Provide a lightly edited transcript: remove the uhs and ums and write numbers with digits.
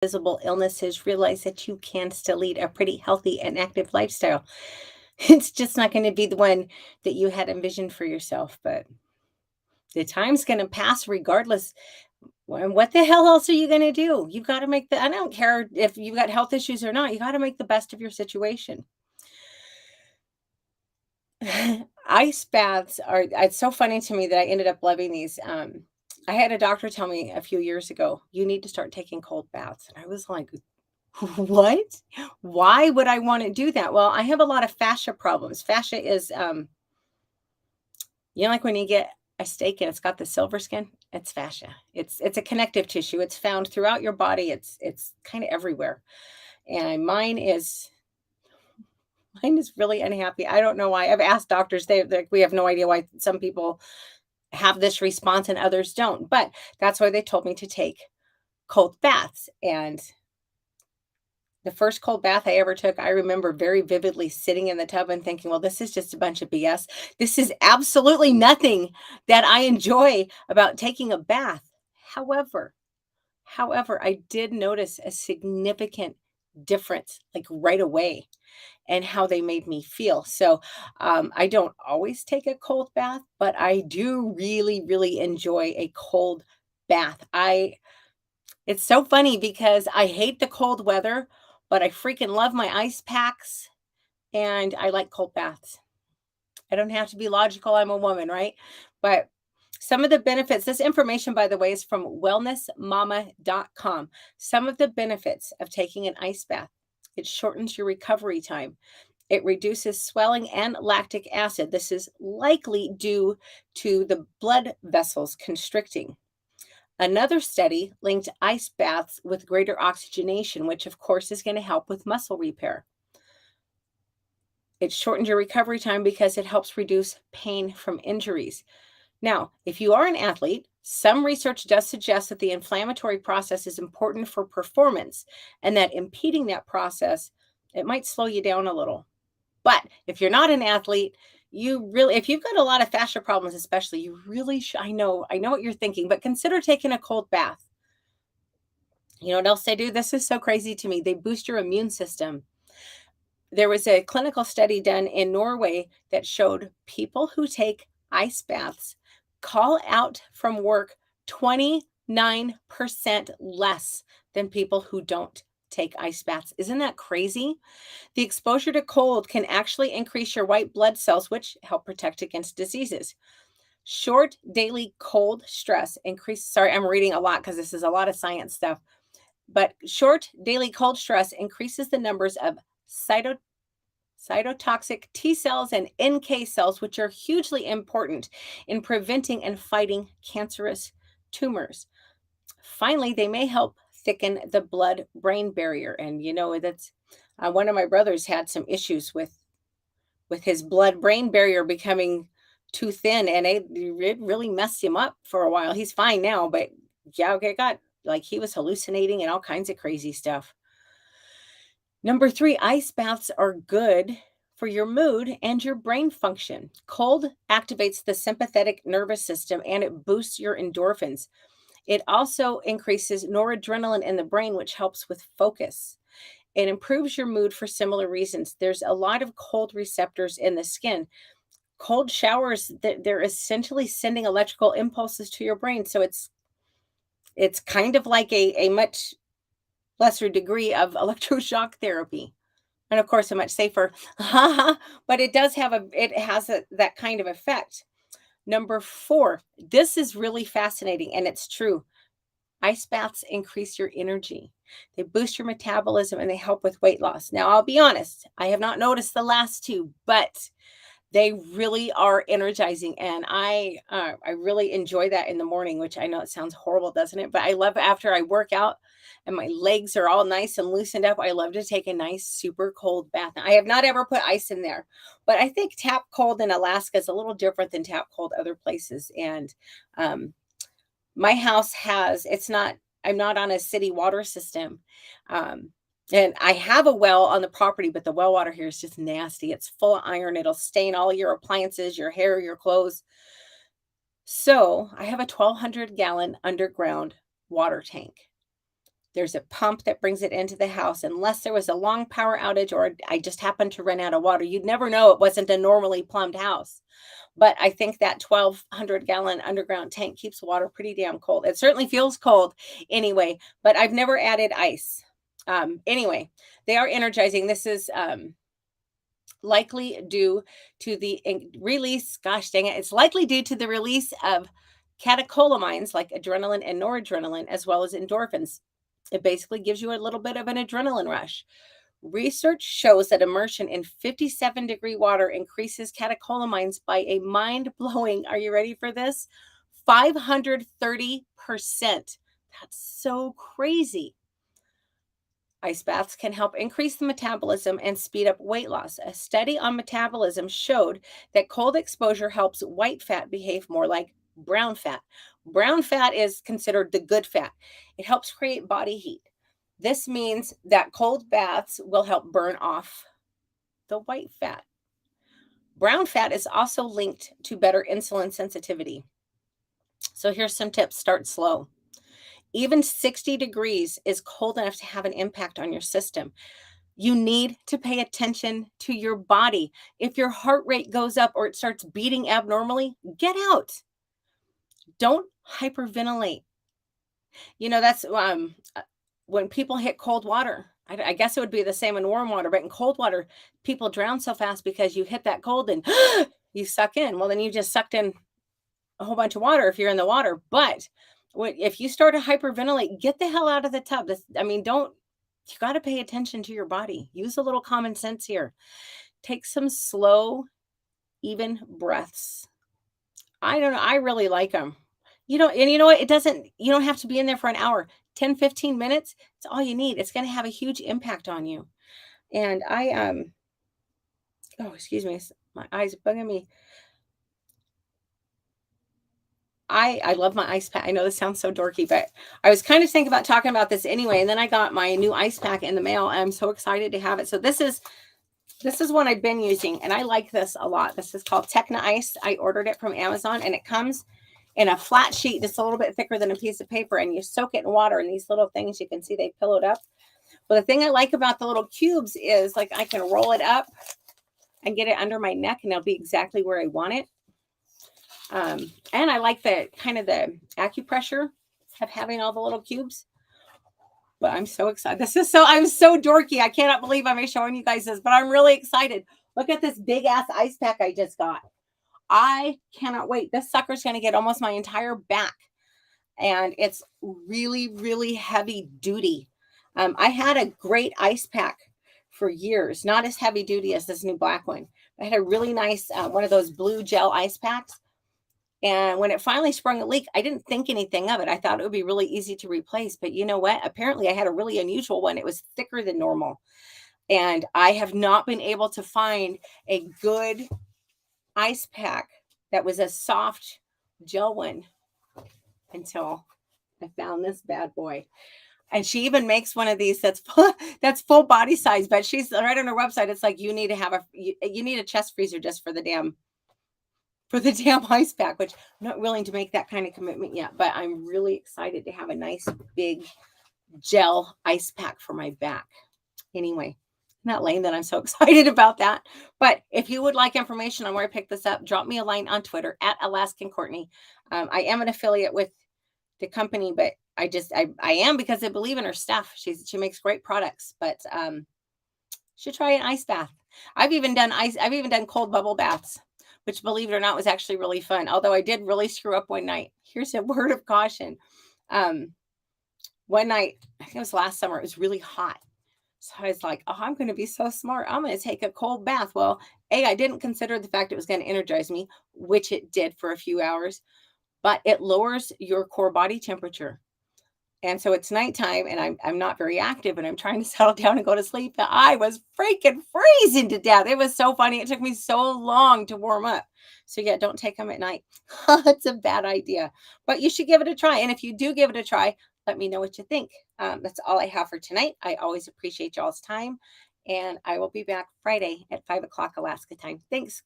visible illnesses, realize that you can still lead a pretty healthy and active lifestyle. It's just not going to be the one that you had envisioned for yourself, but the time's going to pass regardless. And what the hell else are you going to do? You've got to I don't care if you've got health issues or not, you got to make the best of your situation. Ice baths it's so funny to me that I ended up loving these. I had a doctor tell me a few years ago, you need to start taking cold baths. And I was like, what? Why would I want to do that? Well, I have a lot of fascia problems. Fascia is, like when you get a steak and it's got the silver skin, it's fascia. It's a connective tissue. It's found throughout your body. It's kind of everywhere. And mine is really unhappy. I don't know why. I've asked doctors, we have no idea why some people have this response and others don't. But that's why they told me to take cold baths. And the first cold bath I ever took, I remember very vividly sitting in the tub and thinking, well, this is just a bunch of BS. This is absolutely nothing that I enjoy about taking a bath. However, I did notice a significant difference like right away and how they made me feel. So I don't always take a cold bath, but I do really, really enjoy a cold bath. It's so funny because I hate the cold weather, but I freaking love my ice packs and I like cold baths. I don't have to be logical. I'm a woman, right? But some of the benefits, this information, by the way, is from wellnessmama.com. Some of the benefits of taking an ice bath: it shortens your recovery time. It reduces swelling and lactic acid. This is likely due to the blood vessels constricting. Another study linked ice baths with greater oxygenation, which of course is going to help with muscle repair. It shortens your recovery time because it helps reduce pain from injuries. Now, if you are an athlete, some research does suggest that the inflammatory process is important for performance and that impeding that process, it might slow you down a little. But if you're not an athlete, if you've got a lot of fascia problems, especially, you really should. I know what you're thinking, but consider taking a cold bath. You know what else they do? This is so crazy to me. They boost your immune system. There was a clinical study done in Norway that showed people who take ice baths call out from work 29% less than people who don't take ice baths. Isn't that crazy? The exposure to cold can actually increase your white blood cells, which help protect against diseases. Short daily cold stress increase. Sorry, I'm reading a lot because this is a lot of science stuff. But short daily cold stress increases the numbers of cytotoxic T cells and NK cells, which are hugely important in preventing and fighting cancerous tumors. Finally, they may help thicken the blood brain barrier. And that's one of my brothers had some issues with his blood brain barrier becoming too thin, and it really messed him up for a while. He's fine now, but yeah, it got like he was hallucinating and all kinds of crazy stuff. Number 3, ice baths are good for your mood and your brain function. Cold activates the sympathetic nervous system and it boosts your endorphins. It also increases noradrenaline in the brain, which helps with focus. It improves your mood for similar reasons. There's a lot of cold receptors in the skin. Cold showers, they're essentially sending electrical impulses to your brain. So it's kind of like a much lesser degree of electroshock therapy. And of course, a much safer, but it has that kind of effect. Number 4, this is really fascinating and it's true. Ice baths increase your energy. They boost your metabolism and they help with weight loss. Now, I'll be honest, I have not noticed the last 2, but they really are energizing, and I really enjoy that in the morning, which I know it sounds horrible, doesn't it? But I love after I work out and my legs are all nice and loosened up, I love to take a nice super cold bath. Now, I have not ever put ice in there, but I think tap cold in Alaska is a little different than tap cold other places. And my house has it's not I'm not on a city water system. Um, and I have a well on the property, but the well water here is just nasty. It's full of iron. It'll stain all your appliances, your hair, your clothes. So I have a 1,200 gallon underground water tank. There's a pump that brings it into the house. Unless there was a long power outage or I just happened to run out of water, you'd never know it wasn't a normally plumbed house. But I think that 1,200-gallon underground tank keeps water pretty damn cold. It certainly feels cold anyway, but I've never added ice. Anyway, they are energizing. This is likely due to the release, gosh dang it, it's likely due to the release of catecholamines like adrenaline and noradrenaline, as well as endorphins. It basically gives you a little bit of an adrenaline rush. Research shows that immersion in 57-degree water increases catecholamines by a mind blowing, are you ready for this? 530%. That's so crazy. Ice baths can help increase the metabolism and speed up weight loss. A study on metabolism showed that cold exposure helps white fat behave more like brown fat. Brown fat is considered the good fat. It helps create body heat. This means that cold baths will help burn off the white fat. Brown fat is also linked to better insulin sensitivity. So here's some tips. Start slow. Even 60 degrees is cold enough to have an impact on your system. You need to pay attention to your body. If your heart rate goes up or it starts beating abnormally, get out. Don't hyperventilate. That's when people hit cold water. I guess it would be the same in warm water, but in cold water, people drown so fast because you hit that cold and you suck in. Well, then you just sucked in a whole bunch of water if you're in the water. But if you start to hyperventilate, get the hell out of the tub. You got to pay attention to your body. Use a little common sense here. Take some slow, even breaths. I don't know. I really like them. And you know what? You don't have to be in there for an hour. 10, 15 minutes. It's all you need. It's going to have a huge impact on you. And oh, excuse me. My eyes are bugging me. I love my ice pack. I know this sounds so dorky, but I was kind of thinking about talking about this anyway. And then I got my new ice pack in the mail. And I'm so excited to have it. So this is one I've been using, and I like this a lot. This is called Techna Ice. I ordered it from Amazon, and it comes in a flat sheet, just a little bit thicker than a piece of paper, and you soak it in water. And these little things, you can see they pillowed up. But the thing I like about the little cubes is like I can roll it up and get it under my neck, and it'll be exactly where I want it. And I like the kind of the acupressure of having all the little cubes. But I'm so excited. I'm so dorky. I cannot believe I'm showing you guys this, but I'm really excited. Look at this big ass ice pack I just got. I cannot wait. This sucker's going to get almost my entire back. And it's really, really heavy duty. I had a great ice pack for years, not as heavy duty as this new black one. I had a really nice, one of those blue gel ice packs. And when it finally sprung a leak, I didn't think anything of it. I thought it would be really easy to replace. But you know what? Apparently, I had a really unusual one. It was thicker than normal. And I have not been able to find a good ice pack that was a soft gel one until I found this bad boy. And she even makes one of these that's full body size. But she's right on her website. It's like you need a chest freezer just for the damn ice pack, which I'm not willing to make that kind of commitment yet, but I'm really excited to have a nice big gel ice pack for my back. Anyway, not lame that I'm so excited about that. But if you would like information on where I picked this up, drop me a line on Twitter at Alaskan Courtney. I am an affiliate with the company, but I am because I believe in her stuff. She makes great products, but should try an ice bath. I've even done cold bubble baths, which, believe it or not, was actually really fun. Although I did really screw up one night. Here's a word of caution. One night, I think it was last summer, it was really hot. So I was like, oh, I'm going to be so smart. I'm going to take a cold bath. Well, I didn't consider the fact it was going to energize me, which it did for a few hours, but it lowers your core body temperature. And so it's nighttime and I'm not very active and I'm trying to settle down and go to sleep. And I was freaking freezing to death. It was so funny. It took me so long to warm up. So yeah, don't take them at night. It's a bad idea, but you should give it a try. And if you do give it a try, let me know what you think. That's all I have for tonight. I always appreciate y'all's time. And I will be back Friday at 5 o'clock Alaska time. Thanks.